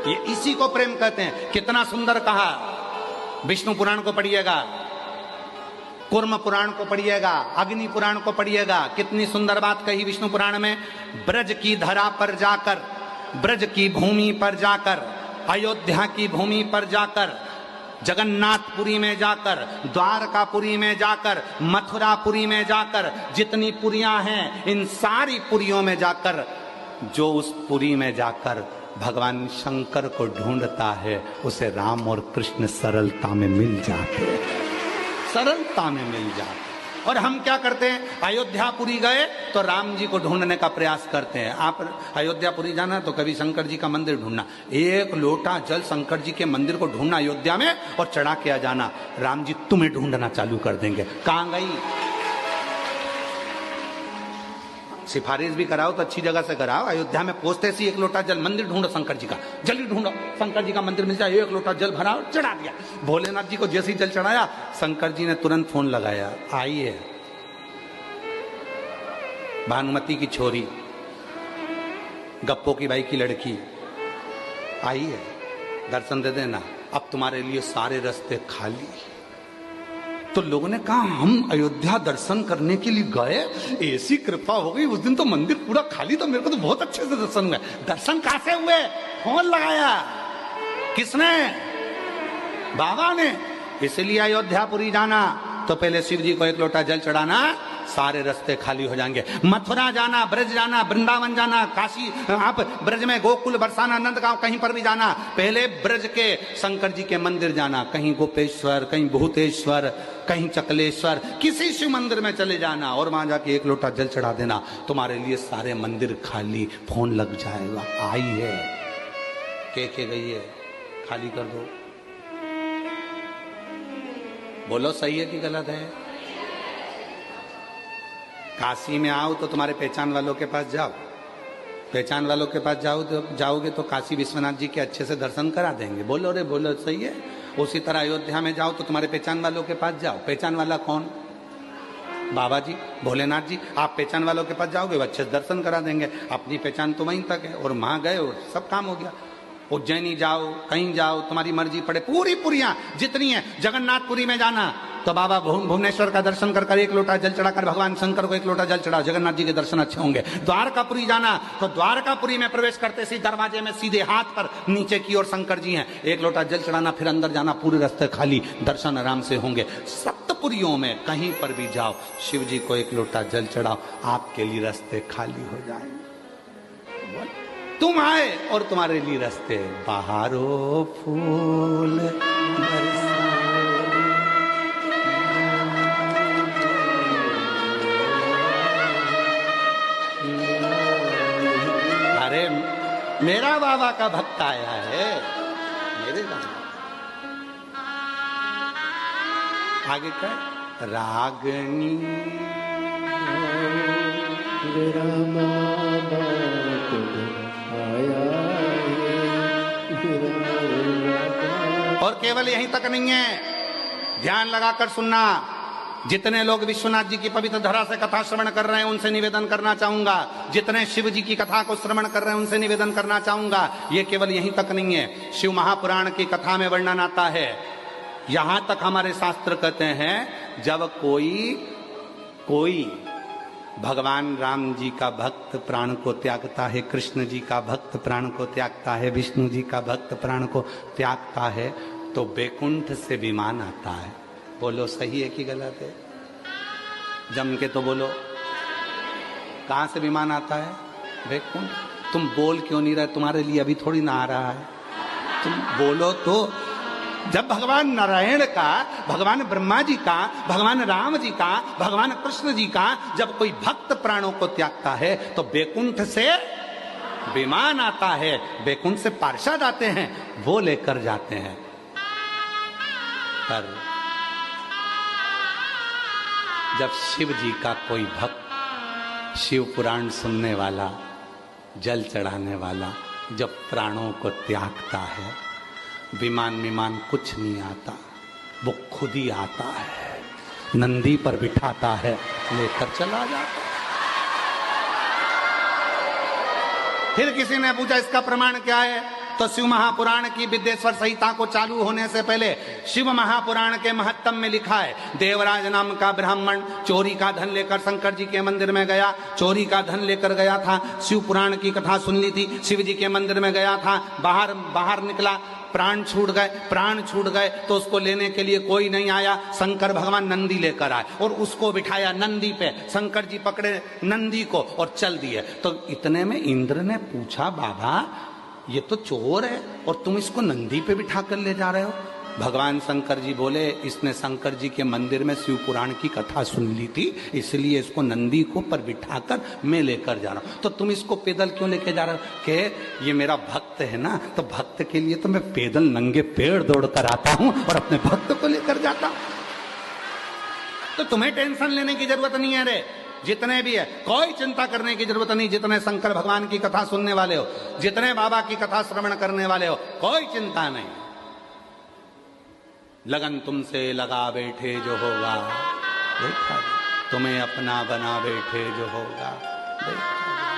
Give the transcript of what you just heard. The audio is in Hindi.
ये इसी को प्रेम कहते हैं। कितना सुंदर कहा। विष्णु पुराण को पढ़िएगा, कूर्म पुराण को पढ़िएगा, अग्नि पुराण को पढ़िएगा, कितनी सुंदर बात कही विष्णु पुराण में। ब्रज की धरा पर जाकर, ब्रज की भूमि पर जाकर, अयोध्या की भूमि पर जाकर, जगन्नाथपुरी में जाकर, द्वारकापुरी में जाकर, मथुरापुरी में जाकर, जितनी पुरियां हैं इन सारी पुरियों में जाकर, जो उस पुरी में जाकर भगवान शंकर को ढूंढता है उसे राम और कृष्ण सरलता में मिल जाते हैं, सरलता में मिल जाते। और हम क्या करते हैं, अयोध्यापुरी गए तो राम जी को ढूंढने का प्रयास करते हैं। आप अयोध्यापुरी जाना तो कभी शंकर जी का मंदिर ढूंढना, एक लोटा जल शंकर जी के मंदिर को ढूंढना अयोध्या में और चढ़ा के आ जाना, राम जी तुम्हें ढूंढना चालू कर देंगे। कहां गई? सिफारिश भी कराओ तो अच्छी जगह से कराओ। अयोध्या में पहुंचते सी एक लोटा जल, मंदिर ढूंढो शंकर जी का, जल्दी ढूंढो शंकर जी का मंदिर मिल जाए, एक लोटा जल भरा चढ़ा दिया। भोलेनाथ जी को जैसे ही जल चढ़ाया शंकर जी ने तुरंत फोन लगाया, आई है भानुमति की छोरी, गप्पो की बाई की लड़की आई है, दर्शन दे देना, अब तुम्हारे लिए सारे रास्ते खाली। तो लोगों ने कहा हम अयोध्या दर्शन करने के लिए गए, ऐसी कृपा हो गई उस दिन तो मंदिर पूरा खाली, तो मेरे को तो बहुत अच्छे से दर्शन हुए। दर्शन कहां से हुए? फोन लगाया किसने? बाबा ने। इसलिए अयोध्यापुरी जाना तो पहले शिव जी को एक लोटा जल चढ़ाना, सारे रास्ते खाली हो जाएंगे। मथुरा जाना, ब्रज जाना, वृंदावन जाना, काशी, आप ब्रज में गोकुल, बरसाना, नंदगांव, कहीं पर भी जाना, पहले ब्रज के शंकर जी के मंदिर जाना, कहीं गोपेश्वर, कहीं भूतेश्वर, कहीं चकलेश्वर, किसी शिव मंदिर में चले जाना और वहां जाके एक लोटा जल चढ़ा देना, तुम्हारे लिए सारे मंदिर खाली। फोन लग जाएगा, आई है, के गई है, खाली कर दो। बोलो सही है कि गलत है? काशी में आओ तो तुम्हारे पहचान वालों के पास जाओ, पहचान वालों के पास जाओगे तो काशी विश्वनाथ जी के अच्छे से दर्शन करा देंगे। बोलो रे बोलो, सही है। उसी तरह अयोध्या में जाओ तो तुम्हारे पहचान वालों के पास जाओ। पहचान वाला कौन? बाबा जी, भोलेनाथ जी। आप पहचान वालों के पास जाओगे वो अच्छे से दर्शन करा देंगे। अपनी पहचान तो वहीं तक है और वहां गए और सब काम हो गया। उज्जैनी जाओ, कहीं जाओ, तुम्हारी मर्जी पड़े, पूरी पुरियां जितनी है। जगन्नाथपुरी में जाना तो बाबा भुवनेश्वर का दर्शन कर एक लोटा जल चढ़ाकर भगवान शंकर को एक लोटा जल चढ़ाओ, जगन्नाथ जी के दर्शन अच्छे होंगे। द्वारकापुरी जाना तो द्वारकापुरी में प्रवेश करते सी दरवाजे में सीधे हाथ पर नीचे की ओर शंकर जी हैं, एक लोटा जल चढ़ाना, फिर अंदर जाना, पूरे रास्ते खाली, दर्शन आराम से होंगे। सप्तपुरियों में कहीं पर भी जाओ, शिव जी को एक लोटा जल चढ़ाओ, आपके लिए रास्ते खाली हो जाएंगे। तुम आए और तुम्हारे लिए रास्ते बहारो फूल अरे मेरा बाबा का भक्त आया है, मेरे बाबा। आगे क्या? रागनी और केवल यहीं तक नहीं है, ध्यान लगाकर सुनना। जितने लोग विश्वनाथ जी की पवित्र धरा से कथा श्रवण कर रहे हैं उनसे निवेदन करना चाहूंगा, जितने शिव जी की कथा को श्रवण कर रहे हैं उनसे निवेदन करना चाहूंगा, ये केवल यहीं तक नहीं है। शिव महापुराण की कथा में वर्णन आता है, यहां तक हमारे शास्त्र कहते हैं जब कोई भगवान राम जी का भक्त प्राण को त्यागता है, कृष्ण जी का भक्त प्राण को त्यागता है, विष्णु जी का भक्त प्राण को त्यागता है, तो बैकुंठ से विमान आता है। बोलो सही है कि गलत है? जम के तो बोलो, कहां से विमान आता है? बैकुंठ। तुम बोल क्यों नहीं रहे? तुम्हारे लिए अभी थोड़ी ना आ रहा है, तुम बोलो तो। जब भगवान नारायण का, भगवान ब्रह्मा जी का, भगवान राम जी का, भगवान कृष्ण जी का जब कोई भक्त प्राणों को त्यागता है तो बैकुंठ से विमान आता है, बैकुंठ से पार्षद आते हैं, वो लेकर जाते हैं। पर जब शिव जी का कोई भक्त, शिव पुराण सुनने वाला, जल चढ़ाने वाला जब प्राणों को त्यागता है, विमान कुछ नहीं आता, वो खुद ही आता है, नंदी पर बिठाता है, लेकर चला जाता। फिर किसी ने पूछा इसका प्रमाण क्या है? तो शिव महापुराण की विद्येश्वर संहिता को चालू होने से पहले शिव महापुराण के महत्तम में लिखा है, देवराज नाम का ब्राह्मण चोरी का धन लेकर शंकर जी के मंदिर में गया, चोरी का धन लेकर गया था, शिव पुराण की कथा सुन ली थी, शिव जी के मंदिर में गया था, बाहर निकला, प्राण छूट गए तो उसको लेने के लिए कोई नहीं आया, शंकर भगवान नंदी लेकर आए और उसको बिठाया नंदी पे, शंकर जी पकड़े नंदी को और चल दिए। तो इतने में इंद्र ने पूछा, बाबा ये तो चोर है और तुम इसको नंदी पे बिठा कर ले जा रहे हो? भगवान शंकर जी बोले, इसने शंकर जी के मंदिर में शिव पुराण की कथा सुन ली थी, इसलिए इसको नंदी को पर बिठाकर मैं लेकर जा रहा हूं। तो तुम इसको पैदल क्यों लेके जा रहे हो? कि ये मेरा भक्त है ना, तो भक्त के लिए तो मैं पैदल नंगे पेड़ दौड़ कर आता हूं और अपने भक्त को लेकर जाता हूं। तो तुम्हें टेंशन लेने की जरूरत नहीं है रे, जितने भी है कोई चिंता करने की जरूरत नहीं, जितने शंकर भगवान की कथा सुनने वाले हो, जितने बाबा की कथा श्रवण करने वाले हो, कोई चिंता नहीं। लगन तुमसे लगा बैठे जो होगा देखा, तुम्हें अपना बना बैठे जो होगा देखा।